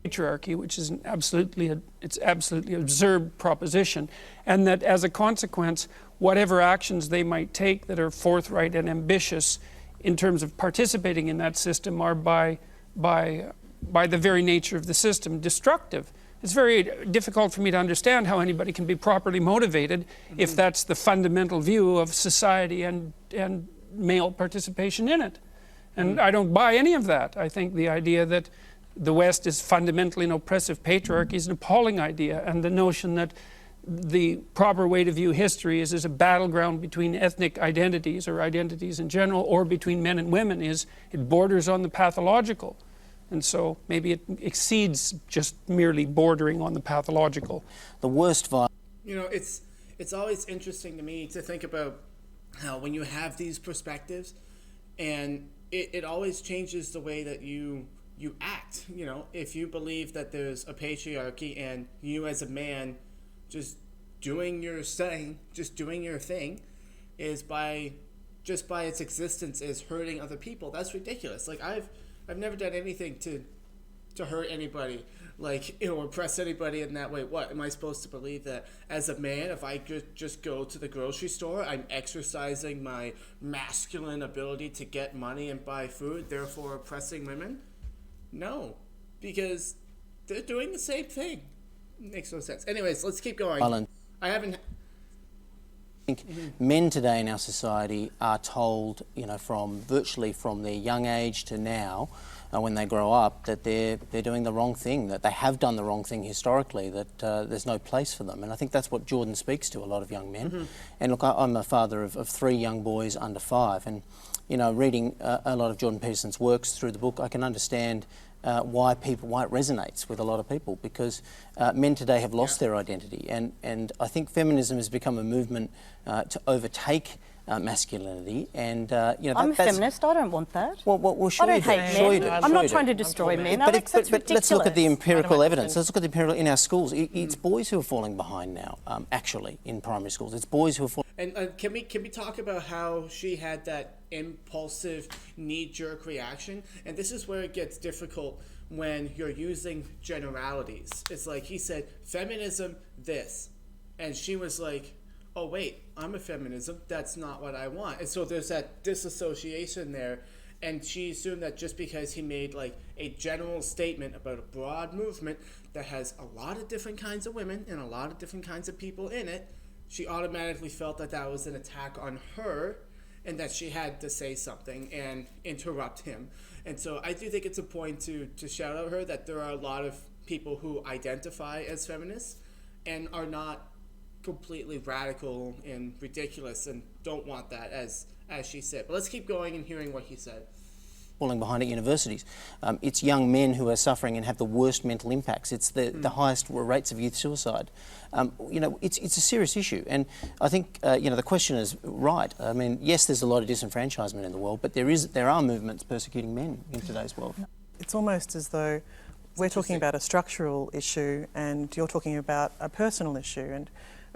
patriarchy, which is it's absolutely absurd proposition, and that as a consequence, whatever actions they might take that are forthright and ambitious in terms of participating in that system are by the very nature of the system destructive. It's very difficult for me to understand how anybody can be properly motivated if that's the fundamental view of society and male participation in it. And I don't buy any of that. I think the idea that the West is fundamentally an oppressive patriarchy is an appalling idea, and the notion that the proper way to view history is as a battleground between ethnic identities or identities in general, or between men and women, it borders on the pathological. And so maybe it exceeds just merely bordering on the pathological. The worst violence. You know, it's always interesting to me to think about how when you have these perspectives, and it always changes the way that you act. You know, if you believe that there's a patriarchy and you as a man just doing your thing is just by its existence is hurting other people, that's ridiculous. Like I've never done anything to hurt anybody, like, you know, oppress anybody in that way. What am I supposed to believe, that as a man, if I just go to the grocery store, I'm exercising my masculine ability to get money and buy food, therefore oppressing women? No, because they're doing the same thing. Makes no sense. Anyways, let's keep going. I think men today in our society are told, you know, virtually from their young age to now, when they grow up, that they're doing the wrong thing, that they have done the wrong thing historically, that there's no place for them. And I think that's what Jordan speaks to a lot of young men. And look, I'm a father of 3 young boys under 5, and you know, reading a lot of Jordan Peterson's works through the book, I can understand why it resonates with a lot of people, because men today have lost their identity, and I think feminism has become a movement to overtake masculinity, and you know, I'm a feminist. I don't want that. Well, sure I don't hate men. I'm not trying to destroy men. But Alex, that's ridiculous. Let's look at the empirical evidence. Let's look at the empirical in our schools. It's boys who are falling behind now. Actually, in primary schools, it's boys who are falling. And can we talk about how she had that impulsive, knee-jerk reaction? And this is where it gets difficult when you're using generalities. It's like he said, feminism, this, and she was like, oh wait, I'm a feminism, that's not what I want. And so there's that disassociation there, and she assumed that just because he made like a general statement about a broad movement that has a lot of different kinds of women and a lot of different kinds of people in it, she automatically felt that that was an attack on her, and that she had to say something and interrupt him. And so I do think it's a point to shout out her that there are a lot of people who identify as feminists and are not completely radical and ridiculous and don't want that, as she said. But let's keep going and hearing what he said. Falling behind at universities. It's young men who are suffering and have the worst mental impacts. It's the highest rates of youth suicide. You know, it's a serious issue, and I think you know, the question is right. I mean, yes, there's a lot of disenfranchisement in the world, but there are movements persecuting men in today's world. It's almost as though we're talking about a structural issue and you're talking about a personal issue, and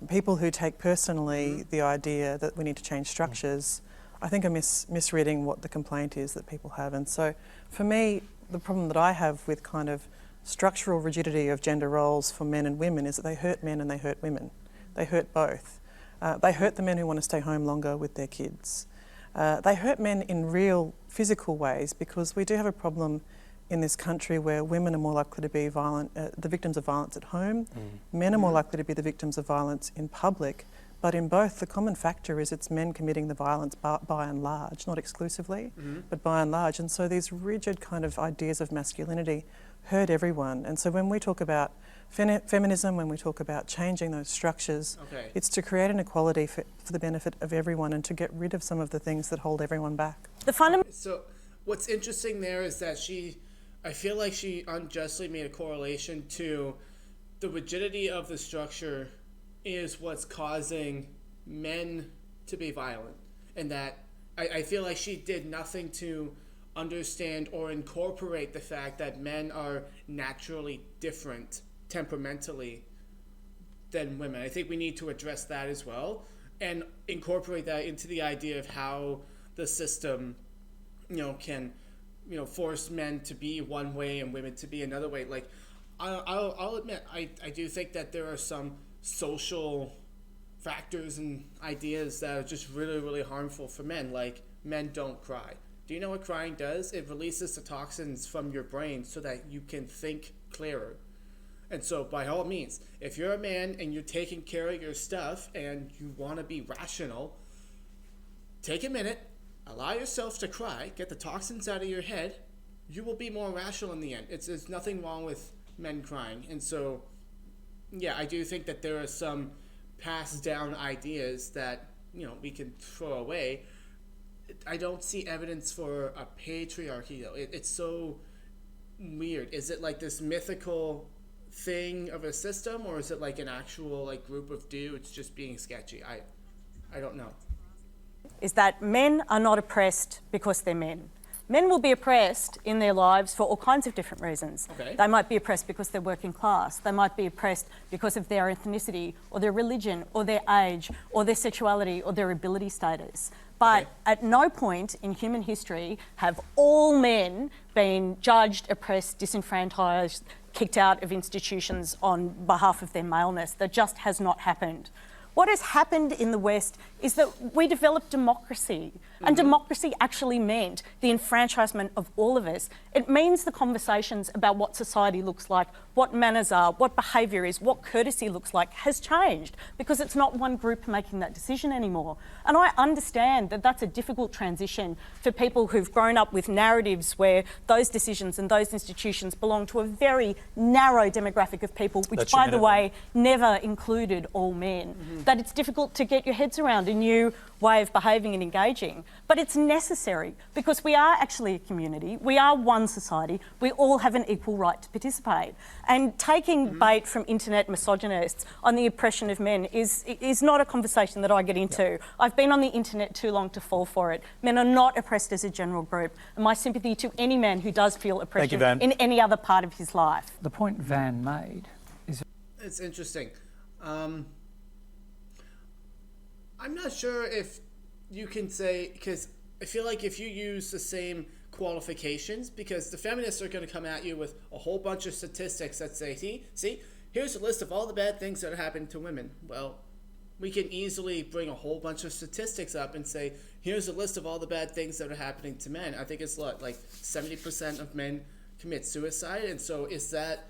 people who take personally the idea that we need to change structures, I think are misreading what the complaint is that people have. And so for me, the problem that I have with kind of structural rigidity of gender roles for men and women is that they hurt men and they hurt women. They hurt both. They hurt the men who want to stay home longer with their kids. They hurt men in real physical ways, because we do have a problem in this country where women are more likely to be the victims of violence at home. Men are more likely to be the victims of violence in public. But in both, the common factor is it's men committing the violence by and large, not exclusively, but by and large. And so these rigid kind of ideas of masculinity hurt everyone. And so when we talk about feminism, when we talk about changing those structures, it's to create an equality for the benefit of everyone and to get rid of some of the things that hold everyone back. So what's interesting there is that I feel like she unjustly made a correlation to the rigidity of the structure is what's causing men to be violent, and that I feel like she did nothing to understand or incorporate the fact that men are naturally different temperamentally than women. I think we need to address that as well and incorporate that into the idea of how the system, you know, can, you know, force men to be one way and women to be another way. Like, I'll admit, I do think that there are some social factors and ideas that are just really, really harmful for men, like men don't cry. Do you know what crying does? It releases the toxins from your brain so that you can think clearer. And so, by all means, if you're a man and you're taking care of your stuff and you want to be rational, take a minute, allow yourself to cry, get the toxins out of your head. You will be more rational in the end. There's nothing wrong with men crying. And so, yeah, I do think that there are some passed down ideas that, we can throw away. I don't see evidence for a patriarchy, though. It's so weird. Is it like this mythical thing of a system, or is it like an actual like group of dudes just being sketchy? I don't know. Is that men are not oppressed because they're men. Men will be oppressed in their lives for all kinds of different reasons. Okay. They might be oppressed because they're working class. They might be oppressed because of their ethnicity or their religion or their age or their sexuality or their ability status. But at no point in human history have all men been judged, oppressed, disenfranchised, kicked out of institutions on behalf of their maleness. That just has not happened. What has happened in the West is that we developed democracy. And democracy actually meant the enfranchisement of all of us. It means the conversations about what society looks like, what manners are, what behaviour is, what courtesy looks like has changed because it's not one group making that decision anymore. And I understand that that's a difficult transition for people who've grown up with narratives where those decisions and those institutions belong to a very narrow demographic of people, which, by the way, never included all men. That it's difficult to get your heads around a new way of behaving and engaging. But it's necessary because we are actually a community, we are one society, we all have an equal right to participate. And taking bait from internet misogynists on the oppression of men is not a conversation that I get into. I've been on the internet too long to fall for it. Men are not oppressed as a general group. And my sympathy to any man who does feel oppression in any other part of his life. The point Van made is... It's interesting. I'm not sure if you can say, because I feel like if you use the same qualifications, because the feminists are going to come at you with a whole bunch of statistics that say, see, here's a list of all the bad things that are happening to women. Well, we can easily bring a whole bunch of statistics up and say, here's a list of all the bad things that are happening to men. I think it's like 70% of men commit suicide. And so is that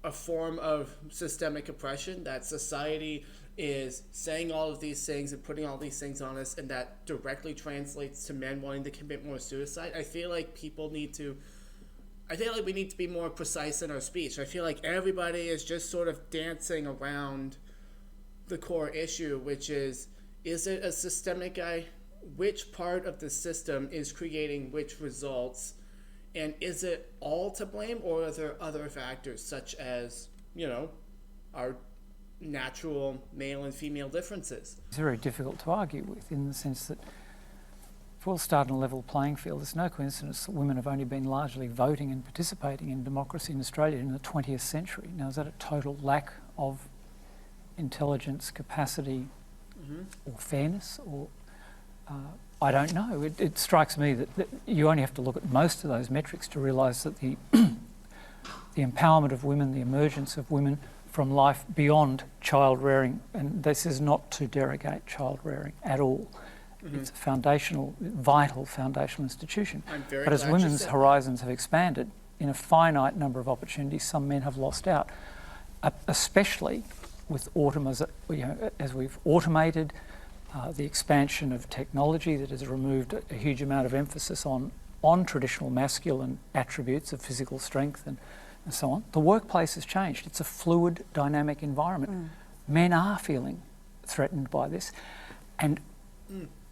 a form of systemic oppression, that society is saying all of these things and putting all these things on us, and that directly translates to men wanting to commit more suicide? I feel like we need to be more precise in our speech. I feel like everybody is just sort of dancing around the core issue, which is it a systemic guy? Which part of the system is creating which results? And is it all to blame, or are there other factors such as, our natural male and female differences? It's very difficult to argue with, in the sense that if we'll start on a level playing field, it's no coincidence that women have only been largely voting and participating in democracy in Australia in the 20th century. Now, is that a total lack of intelligence, capacity, or fairness? Or I don't know. It strikes me that you only have to look at most of those metrics to realise that the empowerment of women, the emergence of women from life beyond child rearing, and this is not to derogate child rearing at all. It's a vital foundational institution. But as women's horizons have expanded, in a finite number of opportunities, some men have lost out, especially with as we've automated the expansion of technology that has removed a huge amount of emphasis on traditional masculine attributes of physical strength and so on. The workplace has changed. It's a fluid, dynamic environment. Men are feeling threatened by this, and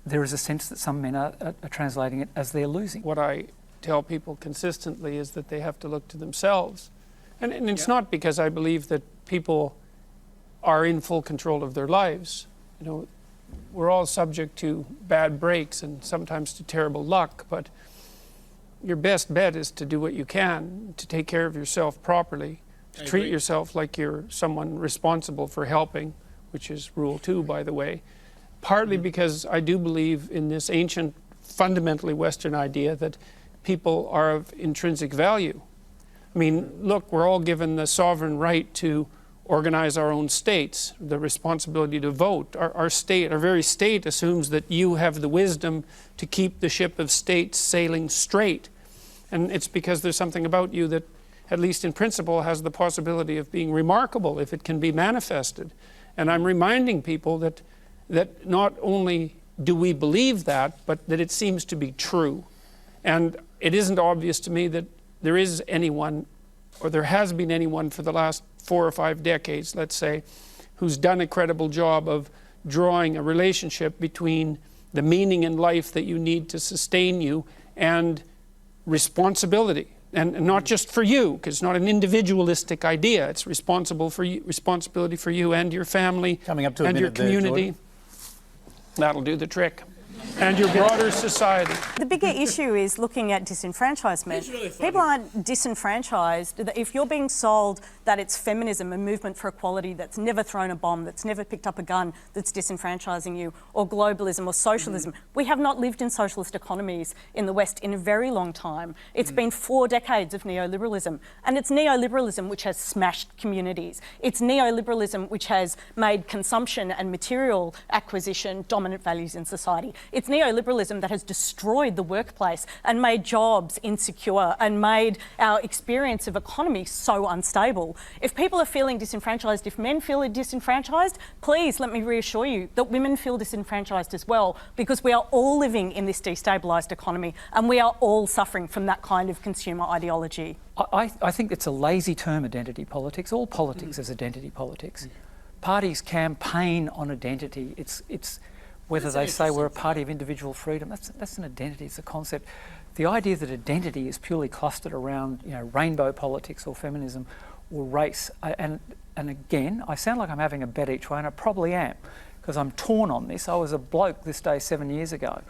there is a sense that some men are translating it as they're losing. What I tell people consistently is that they have to look to themselves. And it's not because I believe that people are in full control of their lives. We're all subject to bad breaks and sometimes to terrible luck, but your best bet is to do what you can to take care of yourself properly, to treat yourself like you're someone responsible for helping, which is rule 2, by the way. Partly because I do believe in this ancient, fundamentally Western idea that people are of intrinsic value. I mean, look, we're all given the sovereign right to organize our own states, the responsibility to vote. Our state, our very state, assumes that you have the wisdom to keep the ship of state sailing straight. And it's because there's something about you that, at least in principle, has the possibility of being remarkable if it can be manifested. And I'm reminding people that not only do we believe that, but that it seems to be true. And it isn't obvious to me that there is anyone, or there has been anyone for the last 4 or 5 decades, let's say, who's done a credible job of drawing a relationship between the meaning in life that you need to sustain you and responsibility. And not just for you, because it's not an individualistic idea. It's responsibility for you and your family Coming up to a and your minute there, community. Jordan. That'll do the trick. And your broader society. The bigger issue is looking at disenfranchisement. It's really funny. People aren't disenfranchised. If you're being sold that it's feminism, a movement for equality that's never thrown a bomb, that's never picked up a gun, that's disenfranchising you, or globalism or socialism. We have not lived in socialist economies in the West in a very long time. It's been 4 decades of neoliberalism. And it's neoliberalism which has smashed communities. It's neoliberalism which has made consumption and material acquisition dominant values in society. It's neoliberalism that has destroyed the workplace and made jobs insecure and made our experience of economy so unstable. If people are feeling disenfranchised, if men feel disenfranchised, please let me reassure you that women feel disenfranchised as well, because we are all living in this destabilised economy and we are all suffering from that kind of consumer ideology. I think it's a lazy term, identity politics. All politics is identity politics. Parties campaign on identity. It's whether they say we're a party of individual freedom. That's an identity. It's a concept. The idea that identity is purely clustered around, rainbow politics or feminism or race, and again, I sound like I'm having a bet each way, and I probably am, because I'm torn on this. I was a bloke this day 7 years ago.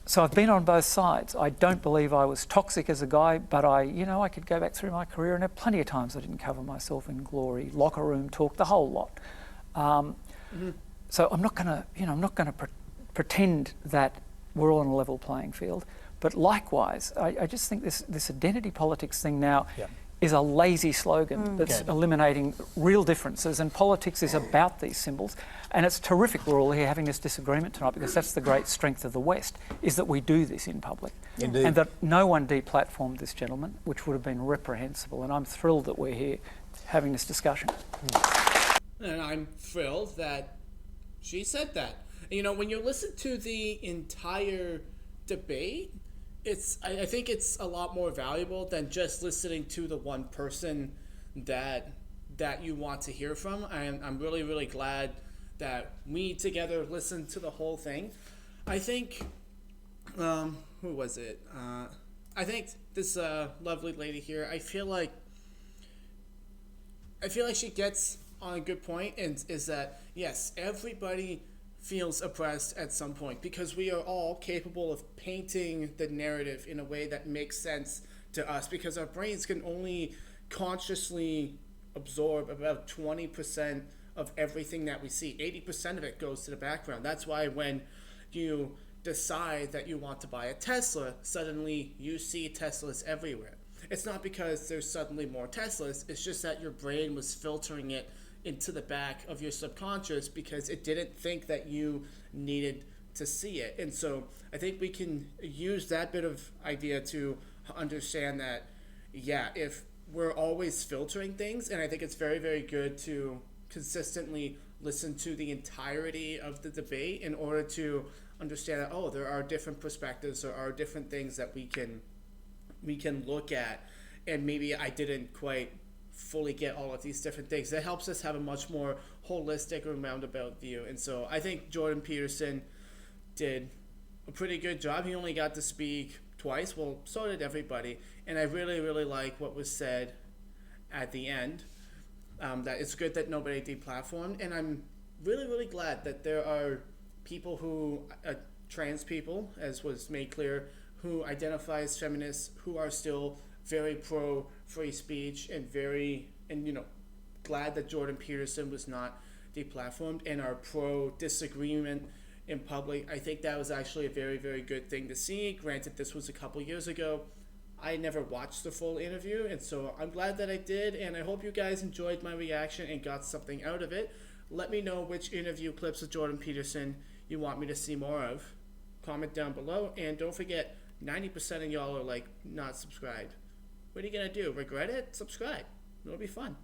So I've been on both sides. I don't believe I was toxic as a guy, but I could go back through my career and there are plenty of times I didn't cover myself in glory, locker room talk, the whole lot. So I'm not going to, pretend that we're all on a level playing field. But likewise, I just think this identity politics thing now is a lazy slogan that's eliminating real differences, and politics is about these symbols. And it's terrific we're all here having this disagreement tonight, because that's the great strength of the West, is that we do this in public. Indeed. And that no one deplatformed this gentleman, which would have been reprehensible. And I'm thrilled that we're here having this discussion. And I'm thrilled that she said that. When you listen to the entire debate, I think it's a lot more valuable than just listening to the one person that you want to hear from. I'm really, really glad that we together listened to the whole thing. I think, who was it? I think this lovely lady here, I feel like she gets on a good point, and is that, yes, everybody feels oppressed at some point, because we are all capable of painting the narrative in a way that makes sense to us, because our brains can only consciously absorb about 20% of everything that we see. 80% of it goes to the background. That's why when you decide that you want to buy a Tesla, suddenly you see Teslas everywhere. It's not because there's suddenly more Teslas, it's just that your brain was filtering it into the back of your subconscious because it didn't think that you needed to see it. And so I think we can use that bit of idea to understand that, if we're always filtering things, and I think it's very, very good to consistently listen to the entirety of the debate in order to understand that, there are different perspectives, there are different things that we can look at, and maybe I didn't quite fully get all of these different things. That helps us have a much more holistic or roundabout view. And so I think Jordan Peterson did a pretty good job. He only got to speak twice. Well, so did everybody. And I really, really like what was said at the end. That it's good that nobody deplatformed. And I'm really, really glad that there are people who, trans people, as was made clear, who identify as feminists, who are still very pro free speech and glad that Jordan Peterson was not deplatformed and are pro disagreement in public. I think that was actually a very, very good thing to see. Granted, this was a couple years ago. I never watched the full interview, and so I'm glad that I did, and I hope you guys enjoyed my reaction and got something out of it. Let me know which interview clips of Jordan Peterson you want me to see more of. Comment down below, and don't forget, 90% of y'all are like not subscribed. What are you gonna do? Regret it? Subscribe. It'll be fun.